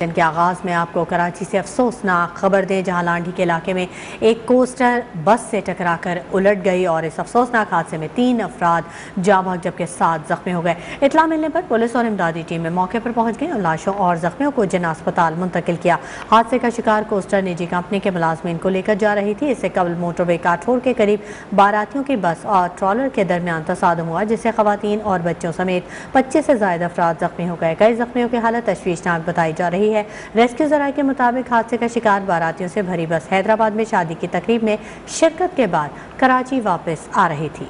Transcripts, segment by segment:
دن کے آغاز میں آپ کو کراچی سے افسوسناک خبر دیں، جہاں لانڈھی کے علاقے میں ایک کوسٹر بس سے ٹکرا کر الٹ گئی اور اس افسوسناک حادثے میں 3 افراد جاں بحق جبکہ 7 زخمی ہو گئے۔ اطلاع ملنے پر پولیس اور امدادی ٹیمیں موقع پر پہنچ گئیں اور لاشوں اور زخمیوں کو جناح اسپتال منتقل کیا۔ حادثے کا شکار کوسٹر نجی کمپنی کے ملازمین کو لے کر جا رہی تھی۔ اس سے قبل موٹر وے کاٹھور کے قریب باراتیوں کی بس اور ٹرالر کے درمیان تصادم ہوا، جس سے خواتین اور بچوں سمیت 25 سے زائد افراد زخمی ہو گئے۔ کئی زخمیوں کی حالت تشویشناک بتائی جا رہی ہے۔ ریسکیو ذرائع کے مطابق حادثے کا شکار باراتیوں سے بھری بس حیدرآباد میں شادی کی تقریب میں شرکت کے بعد کراچی واپس آ رہی تھی۔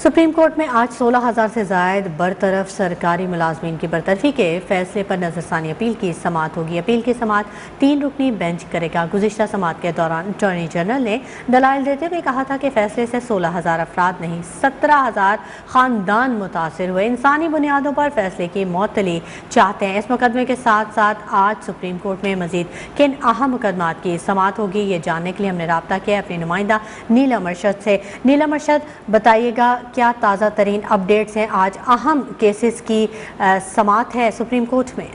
سپریم کورٹ میں آج 16,000 سے زائد برطرف سرکاری ملازمین کی برطرفی کے فیصلے پر نظر ثانی اپیل کی سماعت ہوگی۔ اپیل کی سماعت 3 رکنی بینچ کرے گا۔ گزشتہ سماعت کے دوران اٹارنی جنرل نے دلائل دیتے ہوئے کہا تھا کہ فیصلے سے 16,000 افراد نہیں 17,000 خاندان متاثر ہوئے، انسانی بنیادوں پر فیصلے کی معطلی چاہتے ہیں۔ اس مقدمے کے ساتھ ساتھ آج سپریم کورٹ میں مزید کن اہم مقدمات کی سماعت ہوگی، یہ جاننے کے لیے ہم نے رابطہ کیا اپنی نمائندہ نیلم ارشد سے۔ نیلم ارشد، بتائیے گا کیا تازہ ترین اپڈیٹس ہیں؟ آج اہم کیسز کی سماعت ہے سپریم کورٹ میں۔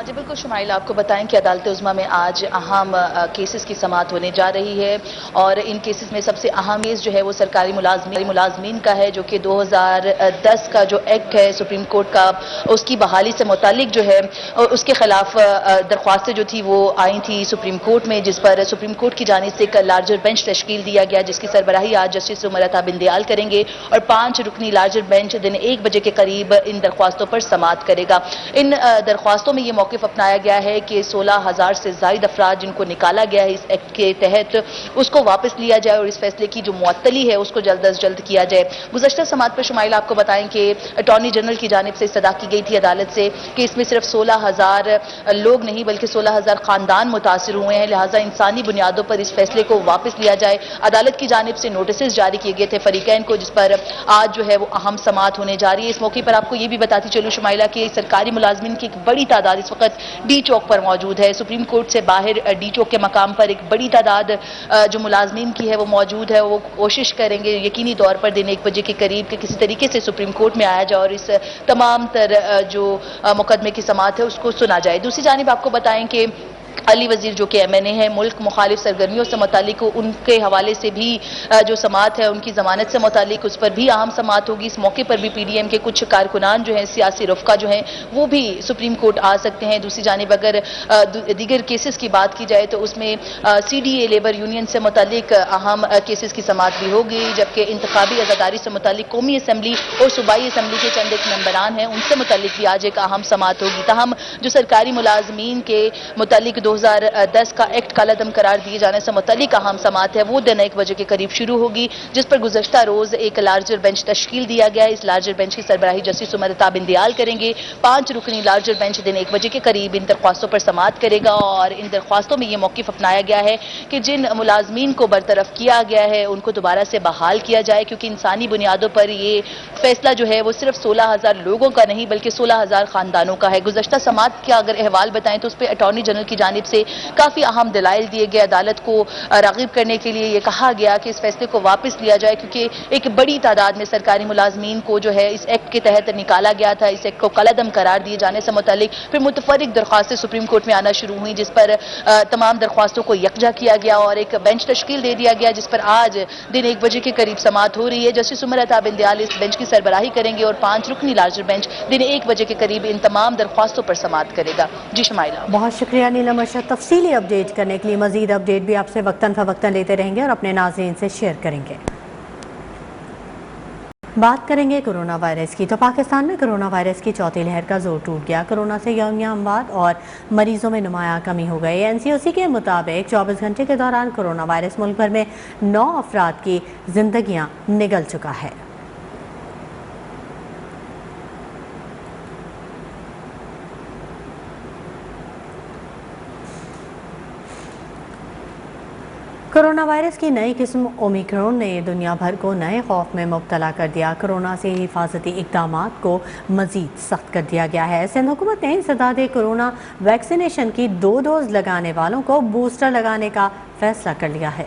جی بالکل شمائل، آپ کو بتائیں کہ عدالت عظمیٰ میں آج اہم کیسز کی سماعت ہونے جا رہی ہے اور ان کیسز میں سب سے اہم کیس جو ہے وہ سرکاری ملازمین کا ہے، جو کہ 2010 کا جو ایکٹ ہے سپریم کورٹ کا، اس کی بحالی سے متعلق جو ہے اس کے خلاف درخواستیں جو تھی وہ آئی تھی سپریم کورٹ میں، جس پر سپریم کورٹ کی جانب سے ایک لارجر بینچ تشکیل دیا گیا، جس کی سربراہی آج جسٹس عمر عطا بندیال کریں گے اور 5 رکنی لارجر بینچ دن 1 بجے کے قریب ان درخواستوں پر سماعت کرے گا۔ ان درخواستوں میں یہ موقف اپنایا گیا ہے کہ 16,000 سے زائد افراد جن کو نکالا گیا ہے اس ایکٹ کے تحت، اس کو واپس لیا جائے اور اس فیصلے کی جو معطلی ہے اس کو جلد از جلد کیا جائے۔ گزشتہ سماعت پر شمائل آپ کو بتائیں کہ اٹارنی جنرل کی جانب سے استدعا کی گئی تھی عدالت سے کہ اس میں صرف 16,000 لوگ نہیں بلکہ 16,000 خاندان متاثر ہوئے ہیں، لہٰذا انسانی بنیادوں پر اس فیصلے کو واپس لیا جائے۔ عدالت کی جانب سے نوٹسز جاری کیے گئے تھے فریقین کو، جس پر آج جو ہے وہ اہم سماعت ہونے جا رہی ہے۔ اس موقع پر آپ کو یہ بھی بتاتی چلوں شمائلہ کہ سرکاری ملازمین کی ایک بڑی تعداد اس وقت ڈی چوک پر موجود ہے۔ سپریم کورٹ سے باہر ڈی چوک کے مقام پر ایک بڑی تعداد جو ملازمین کی ہے وہ موجود ہے۔ وہ کوشش کریں گے یقینی طور پر دن 1 بجے کے قریب کہ کسی طریقے سے سپریم کورٹ میں آیا جائے اور اس تمام تر جو مقدمے کی سماعت ہے اس کو سنا جائے۔ دوسری جانب آپ کو بتائیں کہ علی وزیر جو کہ MNA ہے، ملک مخالف سرگرمیوں سے متعلق ان کے حوالے سے بھی جو سماعت ہے ان کی ضمانت سے متعلق اس پر بھی اہم سماعت ہوگی۔ اس موقع پر بھی PDM کے کچھ کارکنان جو ہیں، سیاسی رفقا جو ہیں، وہ بھی سپریم کورٹ آ سکتے ہیں۔ دوسری جانب اگر دیگر کیسز کی بات کی جائے تو اس میں CDA لیبر یونین سے متعلق اہم کیسز کی سماعت بھی ہوگی، جبکہ انتخابی عزاداری سے متعلق قومی اسمبلی اور صوبائی اسمبلی کے چند ایک ممبران ہیں ان سے متعلق بھی آج ایک اہم سماعت ہوگی۔ تاہم جو سرکاری ملازمین کے متعلق 2010 کا ایکٹ کالعدم قرار دیے جانے سے متعلق اہم سماعت ہے وہ دن 1 بجے کے قریب شروع ہوگی، جس پر گزشتہ روز ایک لارجر بینچ تشکیل دیا گیا ہے۔ اس لارجر بینچ کی سربراہی جسٹس عمر عطا بندیال کریں گے۔ 5 رکنی لارجر بینچ دن 1 بجے کے قریب ان درخواستوں پر سماعت کرے گا اور ان درخواستوں میں یہ موقف اپنایا گیا ہے کہ جن ملازمین کو برطرف کیا گیا ہے ان کو دوبارہ سے بحال کیا جائے، کیونکہ انسانی بنیادوں پر یہ فیصلہ جو ہے وہ صرف 16,000 لوگوں کا نہیں بلکہ 16,000 خاندانوں کا ہے۔ گزشتہ سماعت کا اگر احوال بتائیں تو اس پہ اٹارنی جنرل کی جانب سے کافی اہم دلائل دیے گئے، عدالت کو راغب کرنے کے لیے یہ کہا گیا کہ اس فیصلے کو واپس لیا جائے، کیونکہ ایک بڑی تعداد میں سرکاری ملازمین کو جو ہے اس ایکٹ کے تحت نکالا گیا تھا۔ اس ایکٹ کو کالعدم قرار دیے جانے سے متعلق پھر متفرق درخواستیں سپریم کورٹ میں آنا شروع ہوئیں، جس پر تمام درخواستوں کو یکجا کیا گیا اور ایک بینچ تشکیل دے دیا گیا، جس پر آج دن 1 بجے کے قریب سماعت ہو رہی ہے۔ جسٹس عمر عطا بندیال اس بینچ کی سربراہی کریں گے اور 5 رکنی لارجر بینچ دن 1 بجے کے قریب ان تمام درخواستوں پر سماعت کرے گا۔ جی شمائلہ، بہت شکریہ نیلم ارشد، تفصیلی اپڈیٹ کرنے کے لیے۔ مزید اپڈیٹ بھی آپ سے وقتاً فوقتاً لیتے رہیں گے اور اپنے ناظرین سے شیئر کریں گے۔ بات کریں گے کورونا وائرس کی، تو پاکستان میں کورونا وائرس کی چوتھی لہر کا زور ٹوٹ گیا۔ کورونا سے یومیہ اموات اور مریضوں میں نمایاں کمی ہو گئی۔ NCOC کے مطابق 24 گھنٹے کے دوران کورونا وائرس ملک بھر میں 9 افراد کی زندگیاں نگل چکا ہے۔ کورونا وائرس کی نئی قسم اومیکرون نے دنیا بھر کو نئے خوف میں مبتلا کر دیا۔ کورونا سے حفاظتی اقدامات کو مزید سخت کر دیا گیا ہے۔ سندھ حکومت نے انسداد کورونا ویکسینیشن کی 2 ڈوز لگانے والوں کو بوسٹر لگانے کا فیصلہ کر لیا ہے۔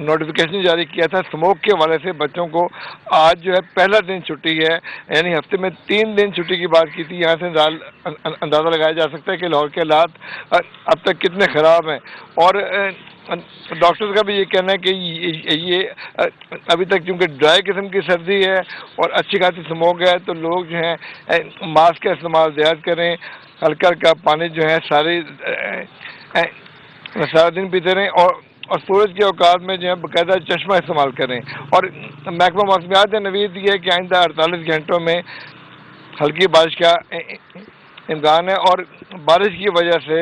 نوٹیفیکیشن جاری کیا تھا اسموک کے حوالے سے بچوں کو. آج جو ہے پہلا دن چھٹی ہے، یعنی ہفتے میں 3 دن چھٹی کی بات کی تھی. یہاں سے اندازہ لگایا جا سکتا ہے کہ لاہور کے حالات اب تک کتنے خراب ہیں. اور ڈاکٹرز کا بھی یہ کہنا ہے کہ یہ ابھی تک چونکہ ڈرائی قسم کی سردی ہے اور اچھی خاصی اسموک ہے، تو لوگ جو ہیں ماسک کا استعمال زیادہ کریں، ہلکا ہلکا پانی جو ہے سارا دن پیتے رہیں، اور سورج کے اوقات میں جو ہے باقاعدہ چشمہ استعمال کریں. اور محکمہ موسمیات نے نوید دی ہے کہ آئندہ 48 گھنٹوں میں ہلکی بارش کا امکان ہے، اور بارش کی وجہ سے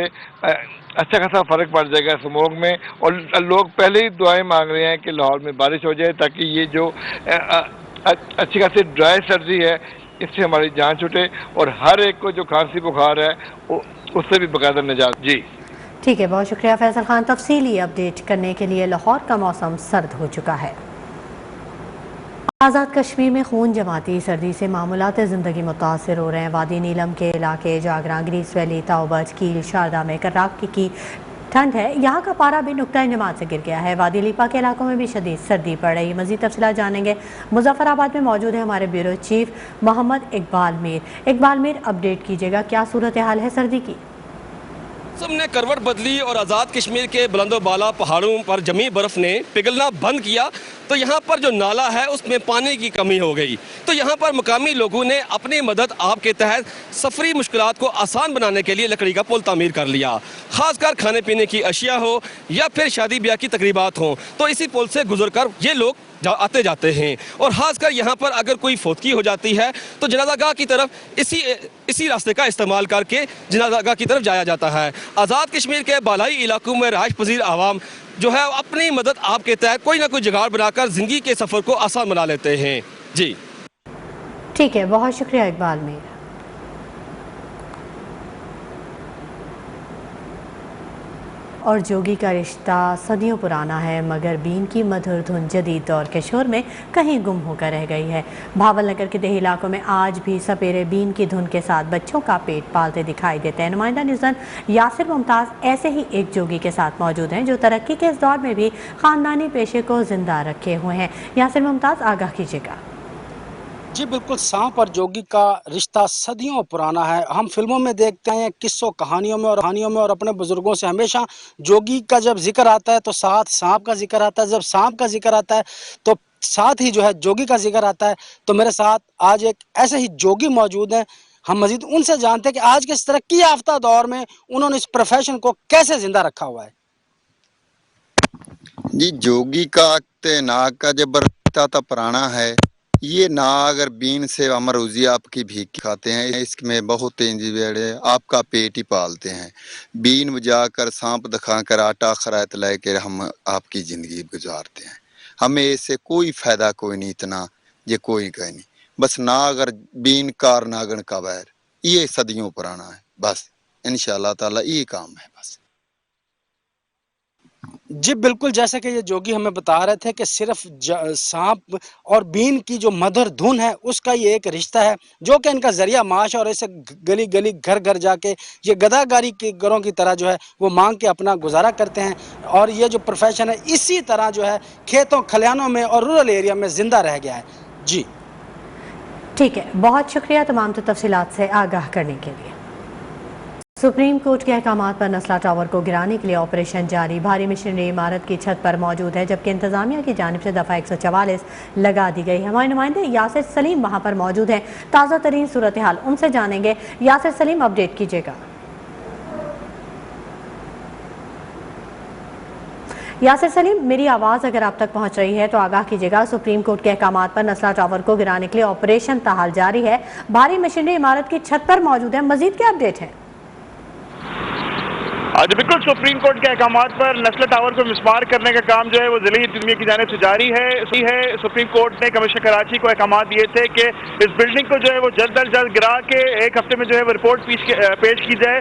اچھا خاصا فرق پڑ جائے گا اسموگ میں. اور لوگ پہلے ہی دعائیں مانگ رہے ہیں کہ لاہور میں بارش ہو جائے تاکہ یہ جو اچھی خاصی ڈرائی سردی ہے اس سے ہماری جان چھوٹے اور ہر ایک کو جو کھانسی بخار ہے اس سے بھی باقاعدہ نجات. جی ٹھیک ہے، بہت شکریہ فیصل خان تفصیلی اپڈیٹ کرنے کے لیے. لاہور کا موسم سرد ہو چکا ہے. آزاد کشمیر میں خون جماتی سردی سے معمولات زندگی متاثر ہو رہے ہیں. وادی نیلم کے علاقے جاگراں، گریس ویلی، تاوبچ، کیل، شاردہ میں کراک کی ٹھنڈ ہے. یہاں کا پارا بھی نقطہ انجماد سے گر گیا ہے. وادی لیپا کے علاقوں میں بھی شدید سردی پڑ رہی ہے. مزید تفصیلات جانیں گے. مظفر آباد میں موجود ہیں ہمارے بیورو چیف محمد اقبال میر. اقبال میر، اپڈیٹ کیجیے گا، کیا صورتحال ہے سردی کی؟ موسم نے کروٹ بدلی اور آزاد کشمیر کے بلند و بالا پہاڑوں پر جمی برف نے پگھلنا بند کیا تو یہاں پر جو نالا ہے اس میں پانی کی کمی ہو گئی. تو یہاں پر مقامی لوگوں نے اپنی مدد آپ کے تحت سفری مشکلات کو آسان بنانے کے لیے لکڑی کا پل تعمیر کر لیا. خاص کر کھانے پینے کی اشیاء ہو یا پھر شادی بیاہ کی تقریبات ہوں تو اسی پل سے گزر کر یہ لوگ آتے جاتے ہیں. اور خاص کر یہاں پر اگر کوئی فوتگی ہو جاتی ہے تو جنازہ گاہ کی طرف اسی راستے کا استعمال کر کے جنازہ گاہ کی طرف جایا جاتا ہے. آزاد کشمیر کے بالائی علاقوں میں رہائش پذیر عوام جو ہے اپنی مدد آپ کے تحت کوئی نہ کوئی جگاڑ بنا کر زندگی کے سفر کو آسان بنا لیتے ہیں. جی ٹھیک ہے، بہت شکریہ اقبال میر. اور جوگی کا رشتہ صدیوں پرانا ہے، مگر بین کی مدھر دھن جدید دور کے شور میں کہیں گم ہو کر رہ گئی ہے. بھاول نگر کے دیہی علاقوں میں آج بھی سپیرے بین کی دھن کے ساتھ بچوں کا پیٹ پالتے دکھائی دیتے ہیں. نمائندہ نیوزن یاسر ممتاز ایسے ہی ایک جوگی کے ساتھ موجود ہیں جو ترقی کے اس دور میں بھی خاندانی پیشے کو زندہ رکھے ہوئے ہیں. یاسر ممتاز، آگاہ کیجیے گا. جی بالکل، سانپ اور جوگی کا رشتہ صدیوں پرانا ہے. ہم فلموں میں دیکھتے ہیں، قصوں کہانیوں میں اور اپنے بزرگوں سے ہمیشہ جوگی کا جب ذکر آتا ہے تو ساتھ سانپ کا ذکر آتا ہے. جب سانپ کا ذکر آتا ہے تو ساتھ ہی جو ہے جوگی کا ذکر آتا ہے. تو میرے ساتھ آج ایک ایسے ہی جوگی موجود ہیں. ہم مزید ان سے جانتے ہیں کہ آج کے اس ترقی یافتہ دور میں انہوں نے اس پروفیشن کو کیسے زندہ رکھا ہوا ہے. جی جوگی کا ناگ کا جب رشتہ تھا پرانا ہے. یہ ناگ اگر بین سے ہم روزی آپ کی بھیک کھاتے ہیں، اس میں بہت تینجی بیڑے آپ کا پیٹ ہی پالتے ہیں. بین بجا کر سانپ دکھا کر آٹا خرائط لے کر ہم آپ کی زندگی گزارتے ہیں. ہمیں اس سے کوئی فائدہ کوئی نہیں، اتنا یہ کوئی کہیں نہیں. بس ناگ اور بین کار ناگن کا ویر یہ صدیوں پرانا ہے. بس انشاءاللہ تعالی یہ کام ہے بس. جی بالکل، جیسا کہ یہ جوگی ہمیں بتا رہے تھے کہ صرف سانپ اور بین کی جو مدھر دھن ہے اس کا یہ ایک رشتہ ہے جو کہ ان کا ذریعہ معاش، اور اسے گلی گلی گھر گھر جا کے یہ گداگاری کے گھروں کی طرح جو ہے وہ مانگ کے اپنا گزارا کرتے ہیں. اور یہ جو پروفیشن ہے اسی طرح جو ہے کھیتوں کھلیانوں میں اور رورل ایریا میں زندہ رہ گیا ہے. جی ٹھیک ہے، بہت شکریہ تمام تفصیلات سے آگاہ کرنے کے لیے. سپریم کورٹ کے احکامات پر نسلہ ٹاور کو گرانے کے لیے آپریشن جاری. بھاری مشینری عمارت کی چھت پر موجود ہے جبکہ انتظامیہ کی جانب سے دفعہ 144 لگا دی گئی. ہمارے نمائندے یاسر سلیم وہاں پر موجود ہیں. تازہ ترین صورتحال ان سے جانیں گے. یاسر سلیم، اپڈیٹ کیجیے گا. یاسر سلیم، میری آواز اگر آپ تک پہنچ رہی ہے تو آگاہ کیجیے گا. سپریم کورٹ کے احکامات پر نسلہ ٹاور کو گرانے کے لیے آپریشن تاحال جاری ہے. بھاری مشینری عمارت کی چھت پر موجود ہے. مزید کیا اپڈیٹ ہے؟ جی بالکل، سپریم کورٹ کے احکامات پر نسلہ ٹاور کو مسمار کرنے کا کام جو ہے وہ ضلعی انتظامیہ کی جانب سے جاری ہے. سپریم کورٹ نے کمشنر کراچی کو احکامات دیے تھے کہ اس بلڈنگ کو جو ہے وہ جلد از جلد گرا کے ایک ہفتے میں جو ہے وہ رپورٹ پیش کی جائے.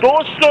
200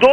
2